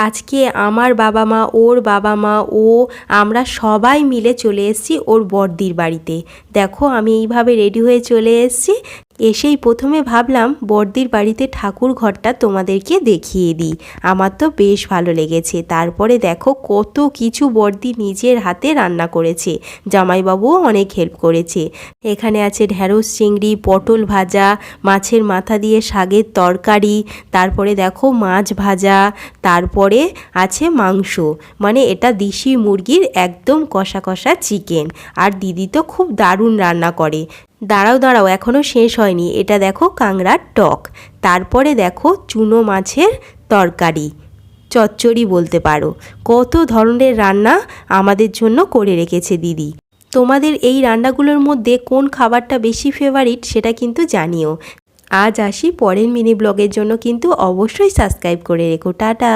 আজকে আমার বাবা মা, ওর বাবা মা, আমরা সবাই মিলে চলে এসেছি ওর বড়দির বাড়িতে। দেখো আমি এইভাবে রেডি হয়ে চলে এসেছি। এসেই প্রথমে ভাবলাম বড়দির বাড়িতে ঠাকুর ঘরটা তোমাদেরকে দেখিয়ে দিই। আমার তো বেশ ভালো লেগেছে। তারপরে দেখো কত কিছু বড়দি নিজের হাতে রান্না করেছে, জামাইবাবুও অনেক হেল্প করেছে। এখানে আছে ঢ্যাঁড়স চিংড়ি, পটল ভাজা, মাছের মাথা দিয়ে শাকের তরকারি, তারপরে দেখো মাছ ভাজা, তারপরে আছে মাংস, মানে এটা দেশি মুরগির একদম কষা কষা চিকেন। আর দিদি তো খুব দারুণ রান্না করে। দাঁড়াও এখনও শেষ হয়নি, এটা দেখো কাংড়ার টক, তারপরে দেখো চুনো মাছের তরকারি, চচ্চড়ি বলতে পারো। কত ধরনের রান্না আমাদের জন্য করে রেখেছে দিদি। তোমাদের এই রান্নাগুলোর মধ্যে কোন খাবারটা বেশি ফেভারিট সেটা কিন্তু জানিও। আজ আসি পরের মিনি ব্লগের জন্য, কিন্তু অবশ্যই সাবস্ক্রাইব করে রেখো। টাটা।